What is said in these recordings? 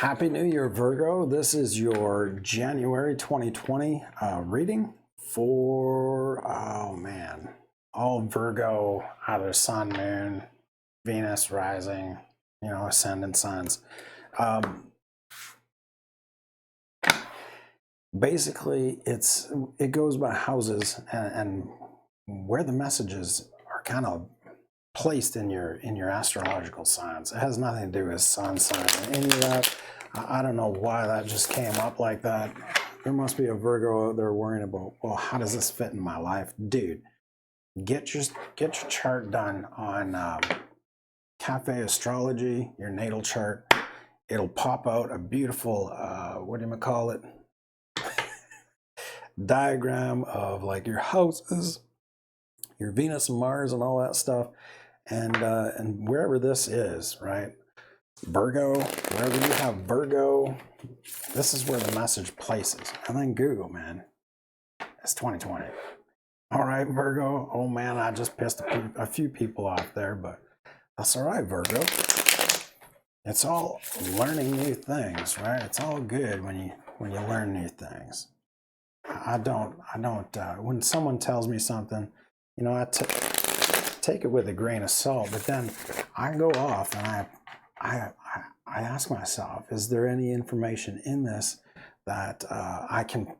Happy New Year, Virgo. This is your January 2020 reading for, oh man, all Virgo, either Sun, Moon, Venus, Rising, ascendant signs. Basically, it goes by houses and where the messages are kind of placed in your astrological signs. It has nothing to do with sun sign or any of that. I don't know why that just came up like that. There must be a Virgo out there worrying about, well, how does this fit in my life? Dude, get your chart done on Cafe Astrology, your natal chart. It'll pop out a beautiful, diagram of like your houses, your Venus and Mars and all that stuff. And wherever this is, right? Virgo, wherever you have Virgo, this is where the message places. And then Google, man. It's 2020. All right, Virgo. Oh man, I just pissed a few people off there, but that's all right, Virgo. It's all learning new things, right? It's all good when you learn new things. I don't. When someone tells me something, I take it with a grain of salt, but then I go off and I ask myself, is there any information in this that I can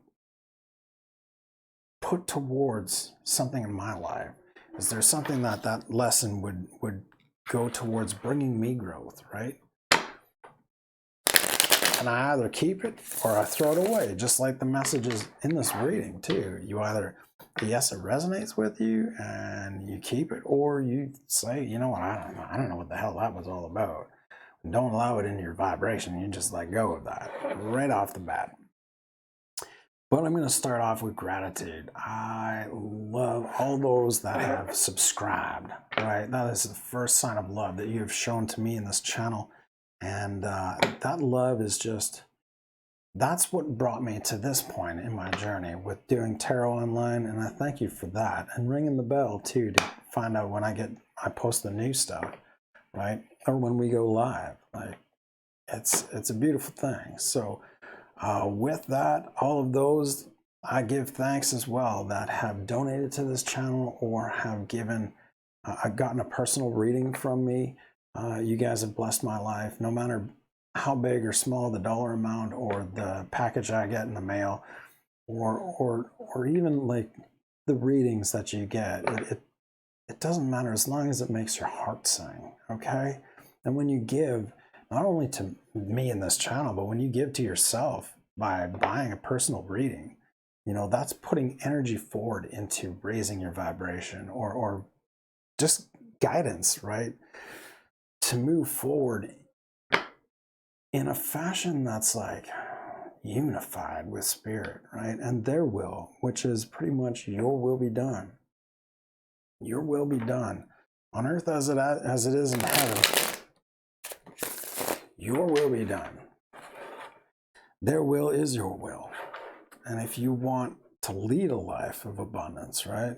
put towards something in my life? Is there something that lesson would go towards bringing me growth, right? And I either keep it or I throw it away, just like the messages in this reading too. You either, yes, it resonates with you and you keep it, or you say, you know what, I don't know what the hell that was all about. Don't allow it in your vibration. You just let go of that right off the bat. But I'm going to start off with gratitude. I love all those that have subscribed, right? That is the first sign of love that you have shown to me in this channel. And that love is that's what brought me to this point in my journey with doing tarot online. And I thank you for that. And ringing the bell too, to find out when I post the new stuff, right? Or when we go live. Like, it's a beautiful thing. So with that, all of those, I give thanks as well that have donated to this channel or have gotten a personal reading from me. You guys have blessed my life, no matter how big or small the dollar amount or the package I get in the mail, or even like the readings that you get. It doesn't matter as long as it makes your heart sing, okay? And when you give, not only to me in this channel, but when you give to yourself by buying a personal reading, that's putting energy forward into raising your vibration or just guidance, right? To move forward in a fashion that's like unified with spirit, right? And their will, which is pretty much your will be done. Your will be done on earth as it is in heaven. Your will be done. Their will is your will. And if you want to lead a life of abundance, right,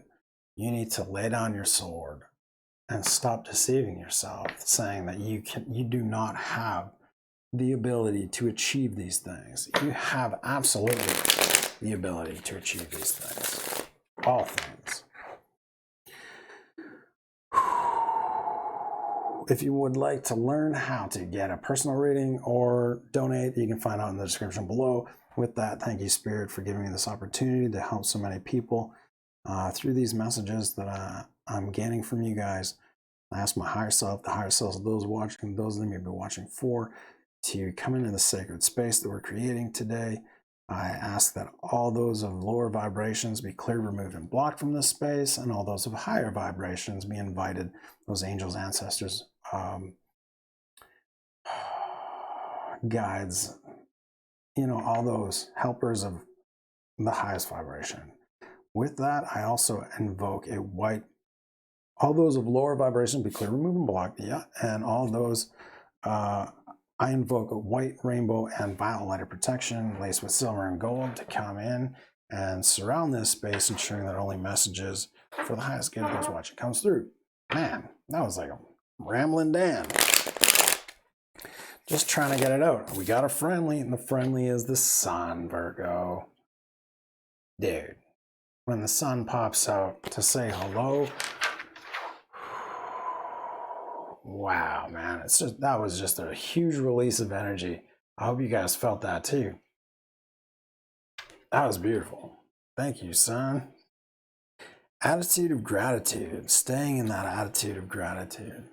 you need to lay down your sword and stop deceiving yourself, saying that you do not have the ability to achieve these things. You have absolutely the ability to achieve these things. All things. If you would like to learn how to get a personal reading or donate, you can find out in the description below. With that, thank you, Spirit, for giving me this opportunity to help so many people through these messages that I'm gaining from you guys. I ask my higher self, the higher selves of those watching, those that may be watching for, to come into the sacred space that we're creating today. I ask that all those of lower vibrations be cleared, removed, and blocked from this space, and all those of higher vibrations be invited, those angels, ancestors, guides, all those helpers of the highest vibration. With that, I also invoke all those of lower vibration be clear, remove, and block, yeah, and all those, I invoke a white, rainbow, and violet light of protection laced with silver and gold to come in and surround this space, ensuring that only messages for the highest good of those watching comes through. Man, that was like a rambling Dan. Just trying to get it out. We got a friendly, and the friendly is the sun, Virgo. Dude, when the sun pops out to say hello, wow, man, that was just a huge release of energy. I hope you guys felt that too. That was beautiful. Thank you, sun. Attitude of gratitude, staying in that attitude of gratitude.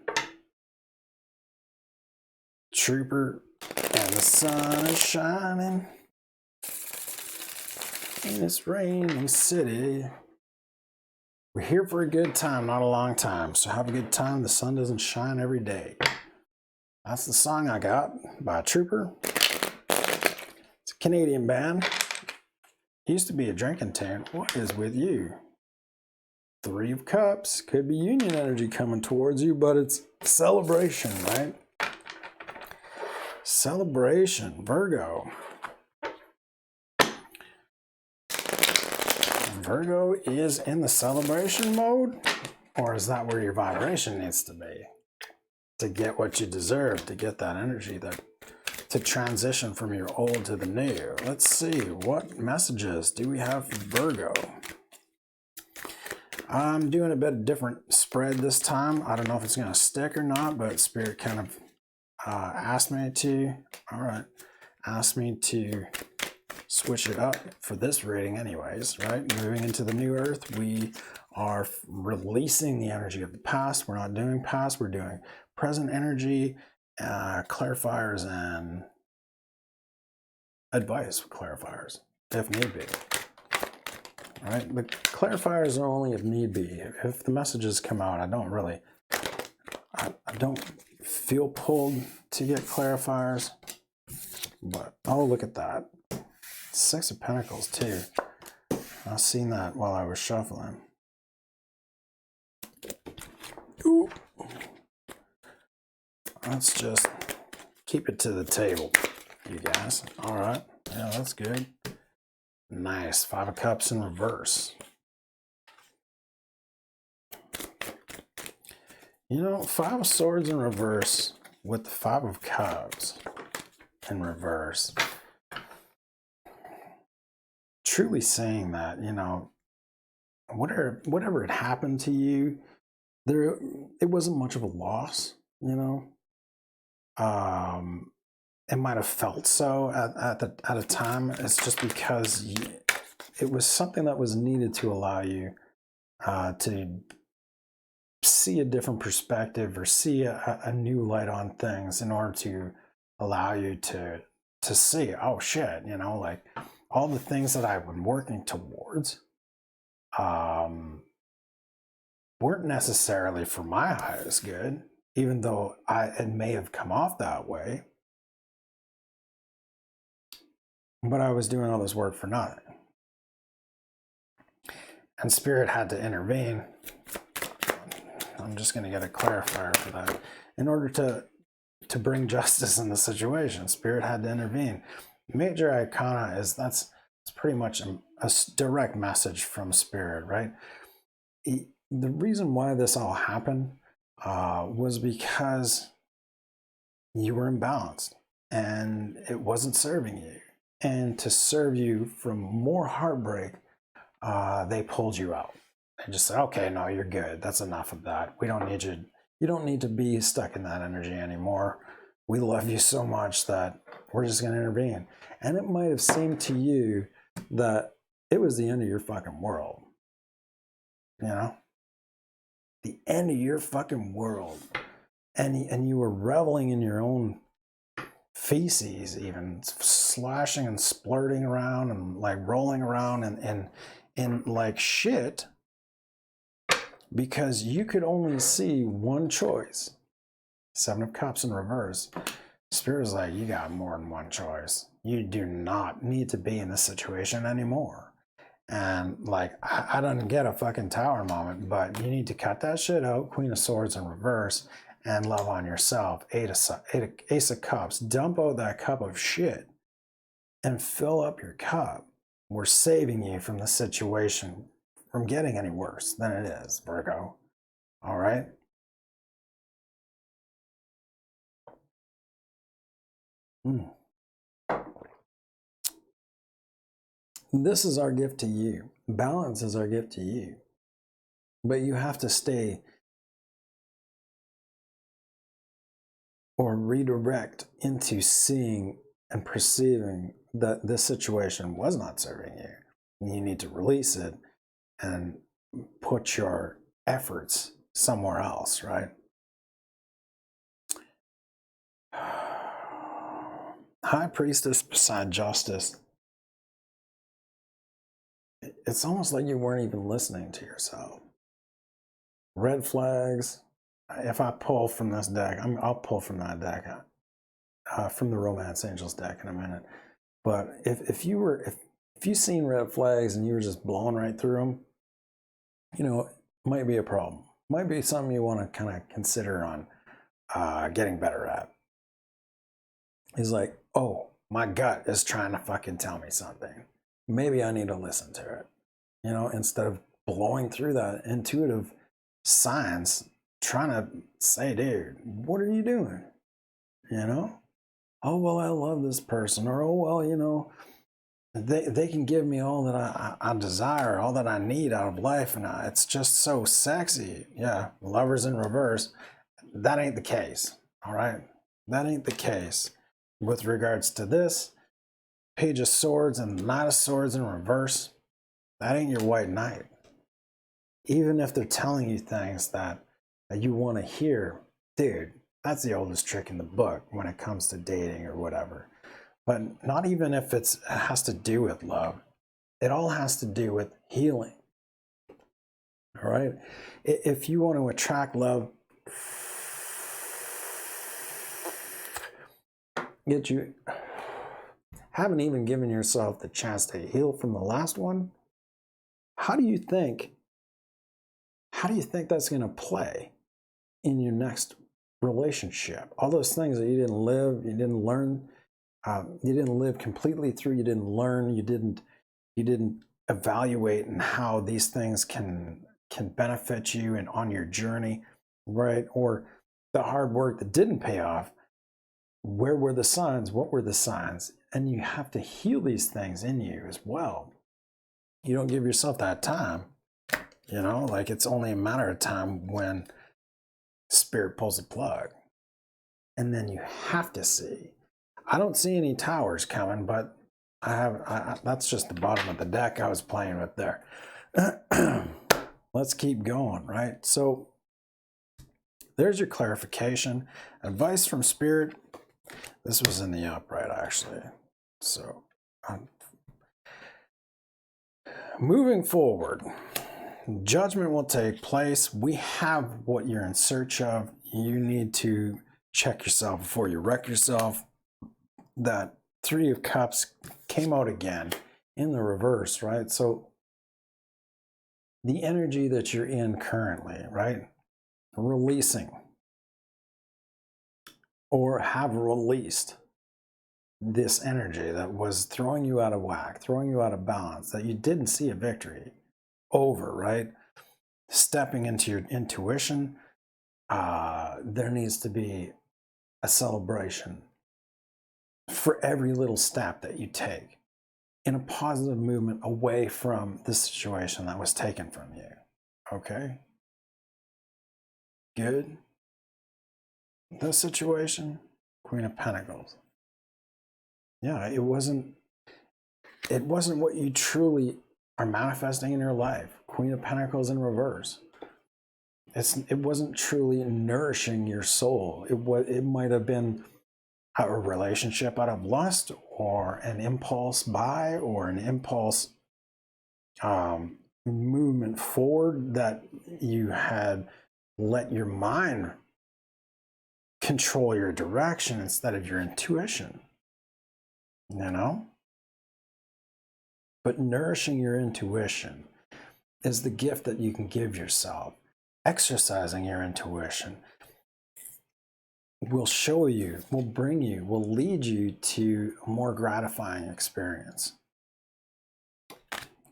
Trooper, and the sun is shining in this rainy city. We're here for a good time, not a long time. So have a good time. The sun doesn't shine every day. That's the song I got by Trooper. It's a Canadian band. Used to be a drinking tune. What is with you? 3 of Cups. Could be union energy coming towards you, but it's celebration, right? Celebration, Virgo. Virgo is in the celebration mode, or is that where your vibration needs to be to get what you deserve, to get that energy, to transition from your old to the new? Let's see, what messages do we have for Virgo? I'm doing a bit of different spread this time. I don't know if it's going to stick or not, but Spirit kind of asked me to switch it up for this reading anyways, right? Moving into the new earth, we are releasing the energy of the past. We're not doing past, we're doing present energy, clarifiers and advice with clarifiers if need be. All right, the clarifiers are only if need be. If the messages come out, I don't feel pulled to get clarifiers, but oh, look at that. 6 of Pentacles too. I seen that while I was shuffling. Ooh. Let's just keep it to the table, you guys. All right, yeah, that's good. Nice, 5 of Cups in reverse. You know, 5 of Swords in reverse with the 5 of Cups in reverse. Truly saying that, you know, whatever had happened to you, it wasn't much of a loss, you know. It might have felt so at a time. It's just because it was something that was needed to allow you to see a different perspective or see a new light on things in order to allow you to see, oh shit, you know, like all the things that I've been working towards weren't necessarily for my highest good, even though it may have come off that way. But I was doing all this work for nothing. And Spirit had to intervene. I'm just going to get a clarifier for that. In order to bring justice in the situation, Spirit had to intervene. Major Arcana it's pretty much a direct message from Spirit, right? The reason why this all happened was because you were imbalanced and it wasn't serving you. And to serve you from more heartbreak, they pulled you out and just said, okay, no, you're good. That's enough of that. We don't need you. You don't need to be stuck in that energy anymore. We love you so much that we're just going to intervene. And it might have seemed to you that it was the end of your fucking world. You know? The end of your fucking world. And you were reveling in your own feces, even slashing and splurting around and like rolling around and like shit, because you could only see one choice. 7 of Cups in reverse. Spirit's like, you got more than one choice. You do not need to be in this situation anymore. And like, I don't get a fucking tower moment, but you need to cut that shit out. Queen of Swords in reverse and love on yourself. Ace of Cups. Dump out that cup of shit and fill up your cup. We're saving you from the situation from getting any worse than it is, Virgo. All right? This is our gift to you. Balance is our gift to you. But you have to stay or redirect into seeing and perceiving that this situation was not serving you. You need to release it and put your efforts somewhere else, right? High Priestess beside Justice. It's almost like you weren't even listening to yourself. Red flags. If I pull from this deck, I'll pull from that deck, from the Romance Angels deck in a minute. But if you seen red flags and you were just blowing right through them, you know, it might be a problem. Might be something you want to kind of consider on getting better at. He's like, oh, my gut is trying to fucking tell me something. Maybe I need to listen to it. You know, instead of blowing through that intuitive signs, trying to say, dude, what are you doing? You know? Oh, well, I love this person. Or, oh, well, you know, they can give me all that I desire, all that I need out of life. And it's just so sexy. Yeah, lovers in reverse. That ain't the case. All right? That ain't the case. With regards to this, Page of Swords and Knight of Swords in reverse, that ain't your white knight. Even if they're telling you things that you want to hear, dude, that's the oldest trick in the book when it comes to dating or whatever. But not even if it has to do with love. It all has to do with healing. All right? If you want to attract love, you haven't even given yourself the chance to heal from the last one. How do you think that's going to play in your next relationship? All those things that you didn't live, you didn't learn, you didn't live completely through, you didn't learn, you didn't evaluate and how these things can benefit you and on your journey, right? Or the hard work that didn't pay off. Where were the signs? What were the signs? And you have to heal these things in you as well. You don't give yourself that time. You know, like it's only a matter of time when spirit pulls a plug. And then you have to see. I don't see any towers coming, but that's just the bottom of the deck I was playing with there. Let's keep going, right? So there's your clarification. Advice from spirit. This was in the upright, actually. So moving forward, judgment will take place. We have what you're in search of. You need to check yourself before you wreck yourself. That Three of Cups came out again in the reverse, right? So the energy that you're in currently, right? Releasing or have released this energy that was throwing you out of whack, throwing you out of balance, that you didn't see a victory over, right? Stepping into your intuition, there needs to be a celebration for every little step that you take in a positive movement away from the situation that was taken from you. Okay? Good. This situation, Queen of Pentacles. Yeah, it wasn't what you truly are manifesting in your life. Queen of Pentacles in reverse. It wasn't truly nourishing your soul. It might have been a relationship out of lust, or an impulse buy, or an impulse movement forward that you had let your mind control your direction instead of your intuition. You know? But nourishing your intuition is the gift that you can give yourself. Exercising your intuition will show you, will bring you, will lead you to a more gratifying experience.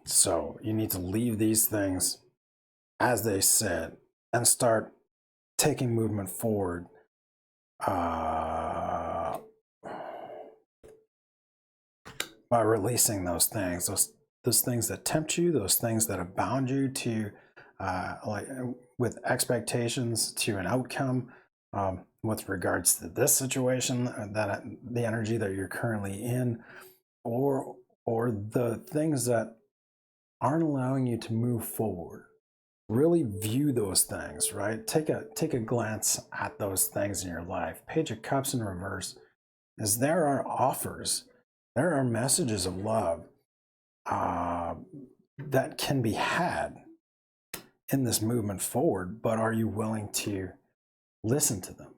So you need to leave these things as they sit and start taking movement forward. by releasing those things, those things that tempt you, those things that have bound you to like with expectations to an outcome with regards to this situation, that the energy that you're currently in, or the things that aren't allowing you to move forward. Really view those things, right? Take a glance at those things in your life. Page of Cups in reverse is there are offers, there are messages of love that can be had in this movement forward, but are you willing to listen to them?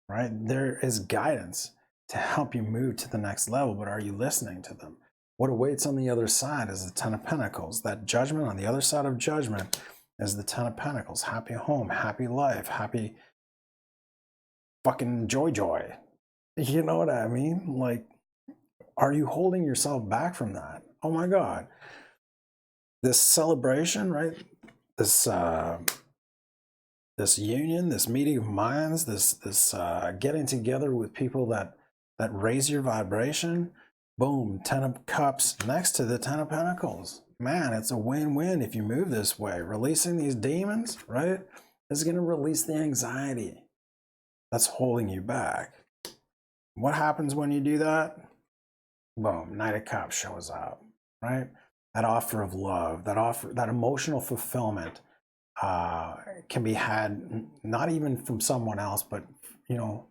Right? There is guidance to help you move to the next level, but are you listening to them? What awaits on the other side is the Ten of Pentacles. That judgment on the other side of judgment is the Ten of Pentacles. Happy home, happy life, happy fucking joy. You know what I mean? Like, are you holding yourself back from that? Oh my God. This celebration, right? This union, this meeting of minds, this getting together with people that raise your vibration. Boom, Ten of Cups next to the Ten of Pentacles. Man, it's a win-win if you move this way. Releasing these demons, right, is going to release the anxiety that's holding you back. What happens when you do that? Boom, Knight of Cups shows up, right? That offer of love, that emotional fulfillment can be had not even from someone else, but, you know,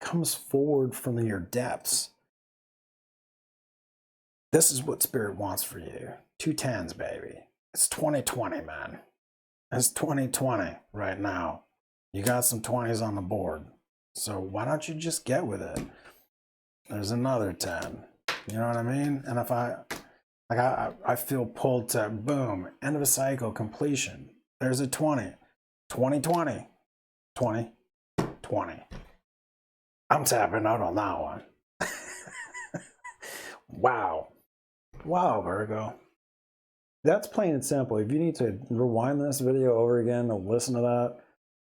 comes forward from your depths. This is what Spirit wants for you. 2 tens, baby. It's 2020, man. It's 2020 right now. You got some 20s on the board. So why don't you just get with it? There's another 10. You know what I mean? And if I feel pulled to, boom, end of a cycle, completion. There's a 20. 2020. 20. 20. I'm tapping out on that one. Wow. Wow, Virgo. That's plain and simple. If you need to rewind this video over again to listen to that,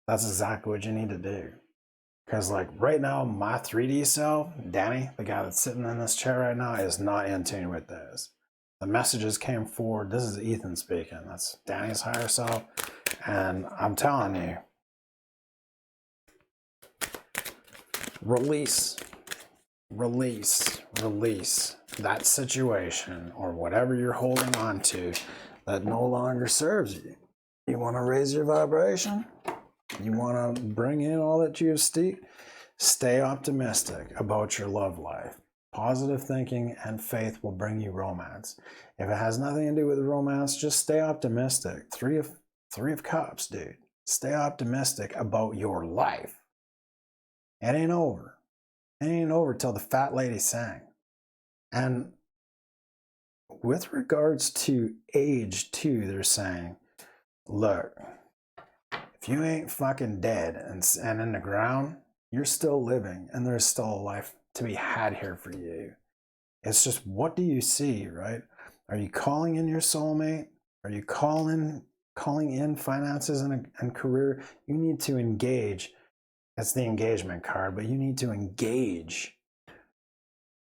that's exactly what you need to do. Because like right now, my 3D self, Danny, the guy that's sitting in this chair right now, is not in tune with this. The messages came forward. This is Ethan speaking. That's Danny's higher self. And I'm telling you, release that situation or whatever you're holding on to that no longer serves you. You want to raise your vibration? You want to bring in all that you have stay optimistic about your love life. Positive thinking and faith will bring you romance. If it has nothing to do with romance, just stay optimistic. Three of Cups, dude. Stay optimistic about your life. It ain't over. It ain't over till the fat lady sang. And with regards to age too, they're saying, look, if you ain't fucking dead and in the ground, you're still living and there's still a life to be had here for you. It's just, what do you see, right? Are you calling in your soulmate? Are you calling in finances and career? You need to engage. That's the engagement card, but you need to engage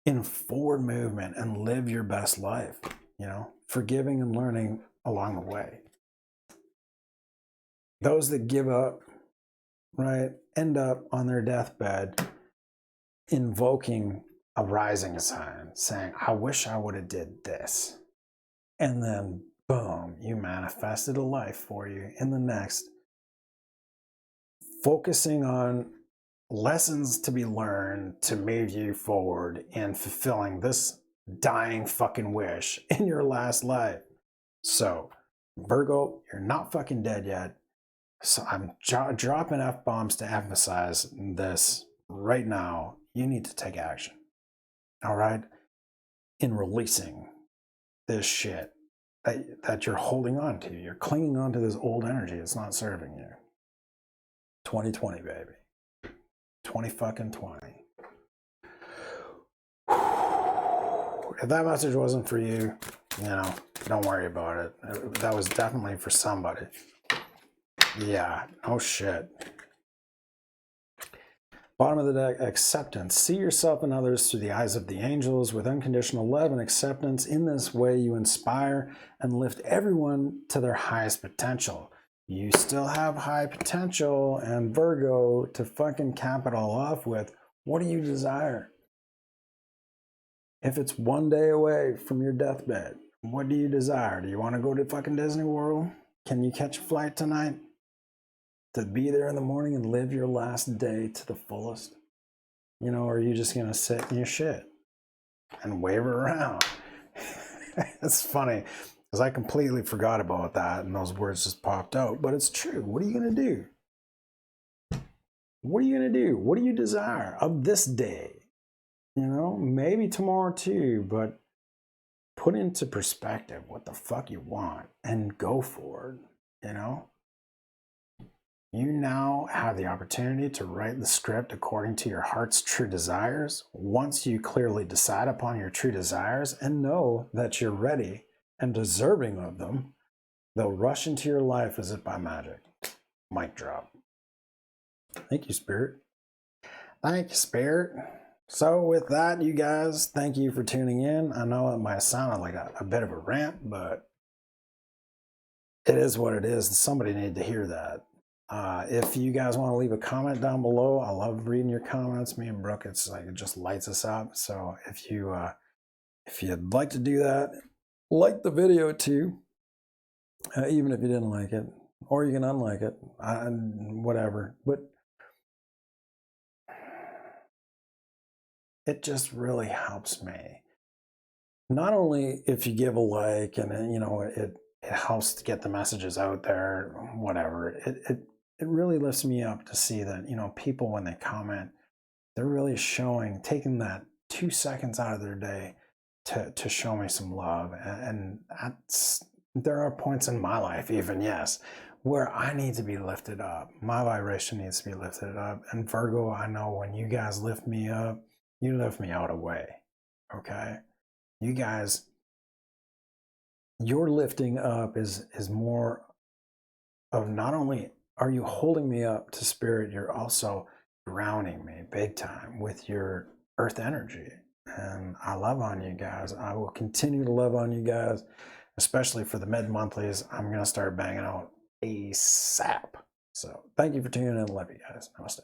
in forward movement and live your best life, you know, forgiving and learning along the way. Those that give up, right, end up on their deathbed invoking a rising sign, saying, I wish I would have did this. And then, boom, you manifested a life for you in the next. Focusing on lessons to be learned to move you forward in fulfilling this dying fucking wish in your last life. So, Virgo, you're not fucking dead yet. So I'm dropping F-bombs to emphasize this right now. You need to take action. All right? In releasing this shit that you're holding on to. You're clinging on to this old energy. It's not serving you. 2020, baby. 20 If that message wasn't for you, you know, don't worry about it. That was definitely for somebody. Yeah, no shit. Bottom of the deck, acceptance. See yourself and others through the eyes of the angels with unconditional love and acceptance. In this way, you inspire and lift everyone to their highest potential. You still have high potential, and Virgo, to fucking cap it all off with, what do you desire? If it's one day away from your deathbed, what do you desire? Do you want to go to fucking Disney World? Can you catch a flight tonight? To be there in the morning and live your last day to the fullest? You know, or are you just going to sit in your shit and wave it around? It's funny because I completely forgot about that and those words just popped out, but it's true. What are you going to do? What are you going to do? What do you desire of this day? You know, maybe tomorrow too, but put into perspective what the fuck you want and go for it, you know? You now have the opportunity to write the script according to your heart's true desires. Once you clearly decide upon your true desires and know that you're ready and deserving of them, they'll rush into your life as if by magic. Mic drop. Thank you, Spirit. Thank you, Spirit. So with that, you guys, thank you for tuning in. I know it might sound like a bit of a rant, but it is what it is. Somebody needed to hear that. If you guys want to leave a comment down below, I love reading your comments. Me and Brooke, it's like it just lights us up. So if you'd like to do that, like the video too, even if you didn't like it, or you can unlike it, whatever. But it just really helps me. Not only if you give a like, and you know it helps to get the messages out there, whatever. It really lifts me up to see that, you know, people when they comment, they're really taking that 2 seconds out of their day to show me some love. And there are points in my life, even, yes, where I need to be lifted up. My vibration needs to be lifted up. And Virgo, I know when you guys lift me up, you lift me out away. Okay? You guys, your lifting up is more of not only are you holding me up to spirit, you're also grounding me big time with your earth energy. And I love on you guys. I will continue to love on you guys, especially for the mid-monthlies. I'm going to start banging out ASAP. So thank you for tuning in. Love you guys. Namaste.